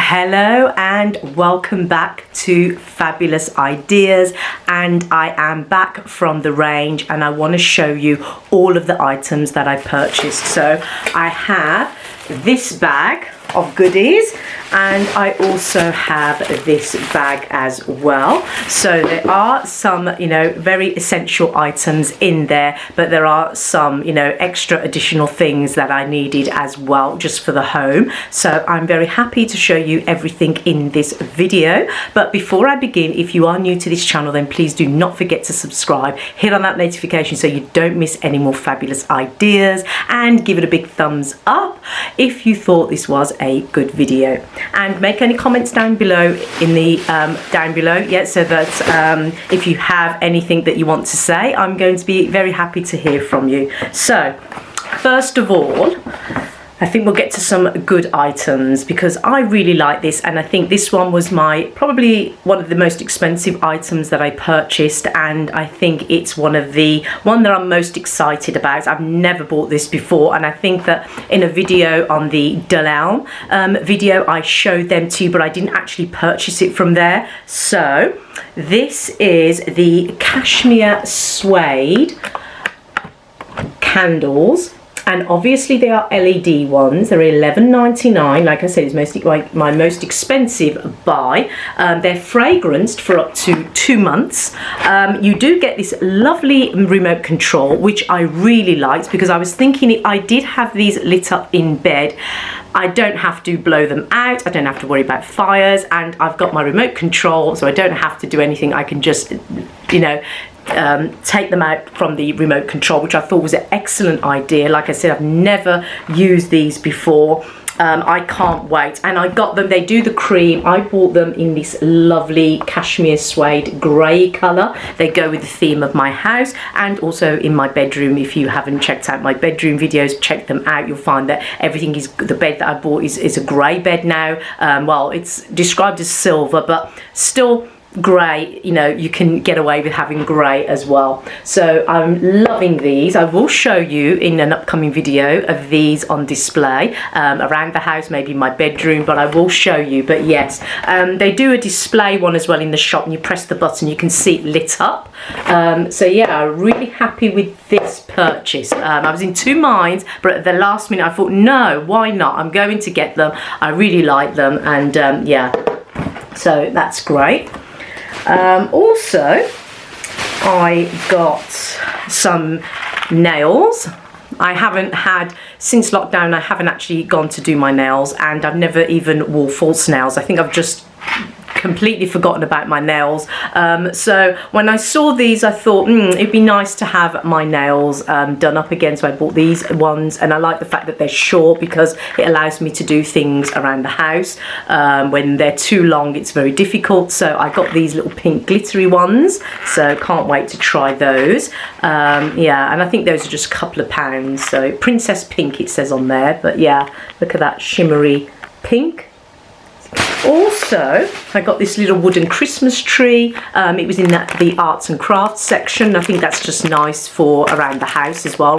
Hello and welcome back to Fabulous Ideas, and I am back from the range and I want to show you all of the items that I purchased. So I have this bag of goodies and I also have this bag as well. So there are some, very essential items in there, but there are some, extra additional things that I needed as well just for the home. So I'm very happy to show you everything in this video. But before I begin, if you are new to this channel, then please do not forget to subscribe, hit on that notification so you don't miss any more fabulous ideas, and give it a big thumbs up if you thought this was a good video, and make any comments down below so that if you have anything that you want to say, I'm going to be very happy to hear from you. So first of all, I think we'll get to some good items because I really like this, and I think this one was probably one of the most expensive items that I purchased, and I think it's one that I'm most excited about. I've never bought this before, and I think that in a video on the Dalal video I showed them to you, but I didn't actually purchase it from there. So this is the cashmere suede candles. And obviously they are LED ones. They're $11.99. Like I said, it's mostly my most expensive buy. They're fragranced for up to 2 months. You do get this lovely remote control, which I really liked, because I was thinking if I did have these lit up in bed, I don't have to blow them out, I don't have to worry about fires, and I've got my remote control, so I don't have to do anything. I can just, take them out from the remote control, which I thought was an excellent idea. Like I said, I've never used these before. I can't wait, and I got them, they do the cream. I bought them in this lovely cashmere suede grey colour. They go with the theme of my house, and also in my bedroom. If you haven't checked out my bedroom videos, check them out. You'll find that everything is, the bed that I bought is a grey bed now. Well, it's described as silver, but still grey. You can get away with having grey as well. So I'm loving these. I will show you in an upcoming video of these on display around the house, maybe my bedroom, but I will show you. But yes, they do a display one as well in the shop, and you press the button, you can see it lit up. So yeah, I'm really happy with this purchase. I was in two minds, but at the last minute I thought, no, why not? I'm going to get them. I really like them, and yeah, so that's great. Also, I got some nails. I haven't had, since lockdown, I haven't actually gone to do my nails, and I've never even wore false nails. I think I've just completely forgotten about my nails. So when I saw these, I thought it'd be nice to have my nails done up again. So I bought these ones, and I like the fact that they're short because it allows me to do things around the house. When they're too long, it's very difficult. So I got these little pink glittery ones, so can't wait to try those. Yeah, and I think those are just a couple of pounds. So Princess Pink it says on there, but yeah, look at that shimmery pink. Also, I got this little wooden Christmas tree. It was in the arts and crafts section. I think that's just nice for around the house as well.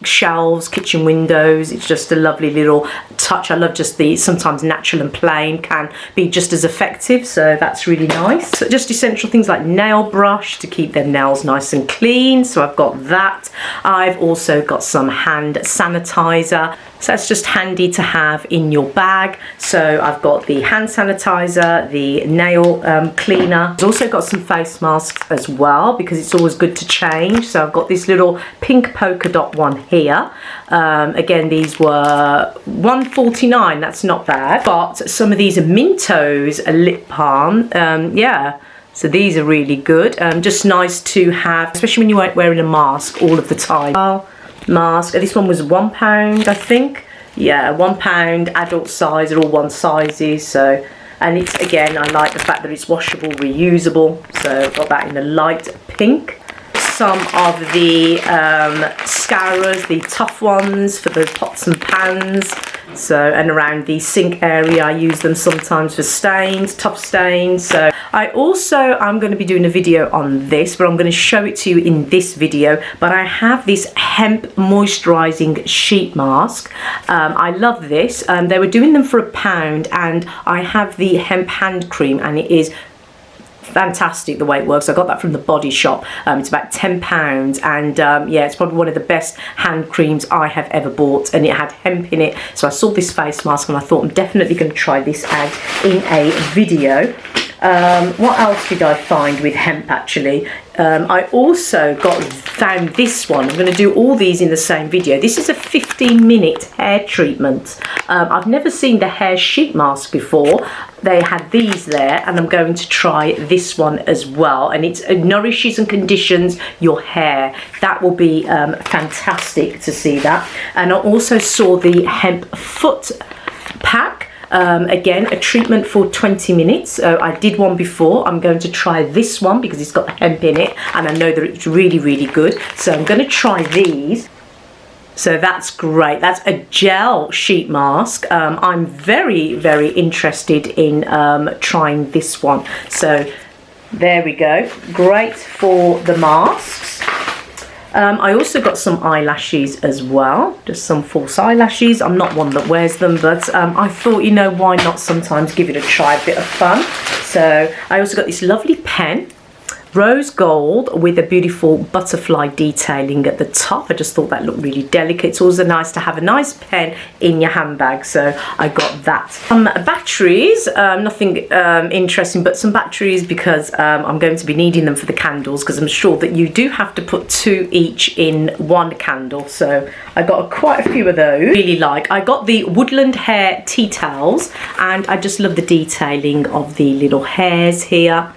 Shelves, kitchen windows. It's just a lovely little touch. I love just the sometimes natural and plain can be just as effective, so that's really nice. So just essential things like nail brush to keep their nails nice and clean. So I've got that. I've also got some hand sanitizer. So that's just handy to have in your bag. So I've got the hand sanitizer, the nail cleaner. I've also got some face masks as well, because it's always good to change. So I've got this little pink polka dot one here. Again, these were $1.49, that's not bad. Got some of these Mentos lip balm, yeah. So these are really good. Just nice to have, especially when you aren't wearing a mask all of the time. Mask. This one was £1, I think. Yeah, £1, adult size. They're all one sizes. So, and it's, again, I like the fact that it's washable, reusable. So I've got that in a light pink. Some of the scourers, the tough ones for the pots and pans. So, and around the sink area, I use them sometimes for stains, tough stains. So I'm going to be doing a video on this, but I'm going to show it to you in this video. But I have this hemp moisturizing sheet mask. I love this. They were doing them for £1, and I have the hemp hand cream, and it is fantastic the way it works. I got that from the Body Shop. It's about £10, and yeah, it's probably one of the best hand creams I have ever bought, and it had hemp in it. So I saw this face mask and I thought I'm definitely going to try this out in a video. What else did I find with hemp actually? I also found this one. I'm going to do all these in the same video. This is a 15-minute hair treatment. I've never seen the hair sheet mask before. They had these there, and I'm going to try this one as well, and it nourishes and conditions your hair. That will be fantastic to see that. And I also saw the hemp foot pack. Again, a treatment for 20 minutes. I did one before. I'm going to try this one because it's got hemp in it, and I know that it's really, really good. So I'm going to try these. So that's great. That's a gel sheet mask. I'm very, very interested in trying this one. So there we go. Great for the masks. I also got some eyelashes as well, just some false eyelashes. I'm not one that wears them, but I thought, you know, why not sometimes give it a try, a bit of fun. So I also got this lovely pen, rose gold with a beautiful butterfly detailing at the top. I just thought that looked really delicate. It's also nice to have a nice pen in your handbag, so I got that. Batteries, nothing interesting, but some batteries because I'm going to be needing them for the candles, because I'm sure that you do have to put 2 each in one candle. So I got quite a few of those. Really like. I got the woodland hair tea towels, and I just love the detailing of the little hairs here.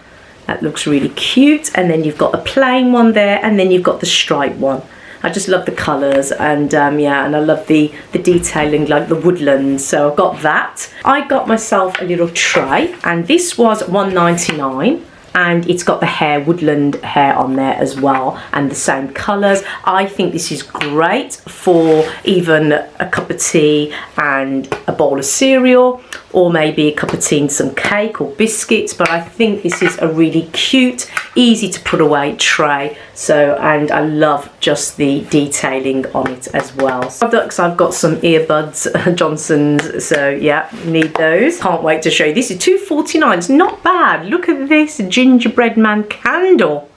That looks really cute. And then you've got a plain one there, and then you've got the striped one. I just love the colours, and yeah, and I love the detailing, like the woodlands. So I've got that. I got myself a little tray, and this was £1.99. And it's got the hair, woodland hair on there as well, and the same colours. I think this is great for even a cup of tea and a bowl of cereal, or maybe a cup of tea and some cake or biscuits. But I think this is a really cute, easy to put away tray. So, and I love just the detailing on it as well. So I've got some earbuds, Johnson's, so yeah, need those. Can't wait to show you. This is £2.49. It's not bad. Look at this Gingerbread Man candle.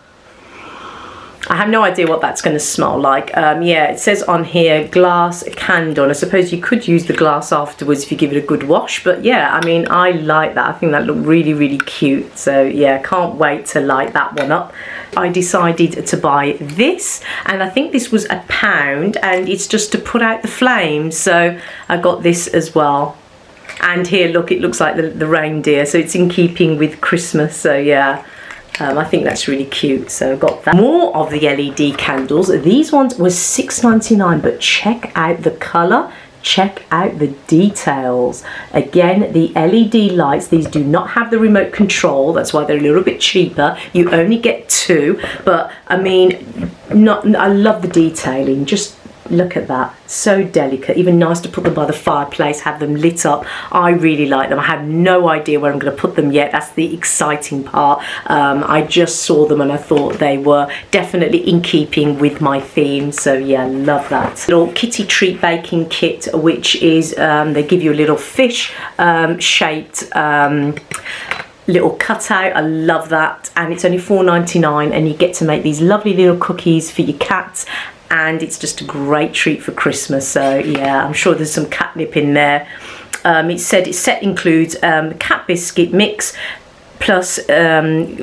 I have no idea what that's going to smell like. Yeah, it says on here glass candle, and I suppose you could use the glass afterwards if you give it a good wash. But yeah, I mean, I like that. I think that looked really, really cute. So yeah, can't wait to light that one up. I decided to buy this, and I think this was £1, and it's just to put out the flames. So I got this as well. And here, look, it looks like the reindeer, so it's in keeping with Christmas. So yeah, I think that's really cute. So I've got that. More of the LED candles. These ones were £6.99, but check out the colour. Check out the details. Again, the LED lights, these do not have the remote control. That's why they're a little bit cheaper. You only get 2, but I mean, I love the detailing. Just look at that, so delicate. Even nice to put them by the fireplace, have them lit up. I really like them. I have no idea where I'm going to put them yet. That's the exciting part. I just saw them and I thought they were definitely in keeping with my theme. So yeah, love that. Little kitty treat baking kit, which is they give you a little fish shaped little cutout. I love that, and it's only £4.99, and you get to make these lovely little cookies for your cats, and it's just a great treat for Christmas. So yeah, I'm sure there's some catnip in there. It said its set includes cat biscuit mix plus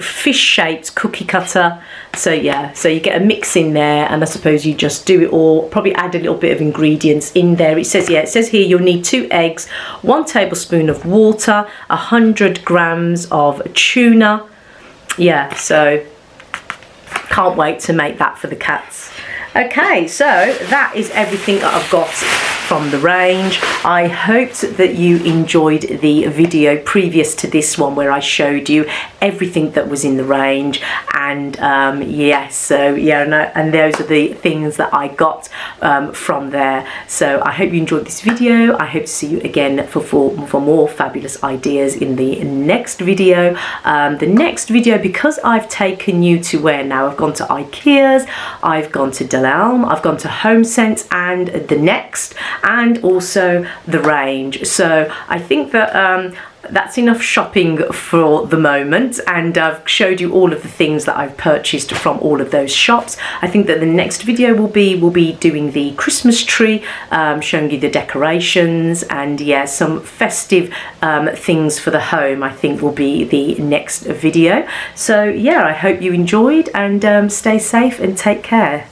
fish shaped cookie cutter. So yeah, so you get a mix in there, and I suppose you just do it all, probably add a little bit of ingredients in there. It says, yeah, it says here you'll need 2 eggs, 1 tablespoon of water, 100 grams of tuna. Yeah, so can't wait to make that for the cats. Okay, so that is everything that I've got from the range. I hoped that you enjoyed the video previous to this one where I showed you everything that was in the range, and yes, so yeah, and those are the things that I got from there. So I hope you enjoyed this video. I hope to see you again for more fabulous ideas in the next video. The next video, because I've taken you to where now? I've gone to IKEA's, I've gone to Delelm, I've gone to HomeSense and the Next, and also the range. So I think that that's enough shopping for the moment, and I've showed you all of the things that I've purchased from all of those shops. I think that the next video will be doing the Christmas tree, showing you the decorations, and yeah, some festive things for the home, I think will be the next video. So yeah, I hope you enjoyed, and stay safe and take care.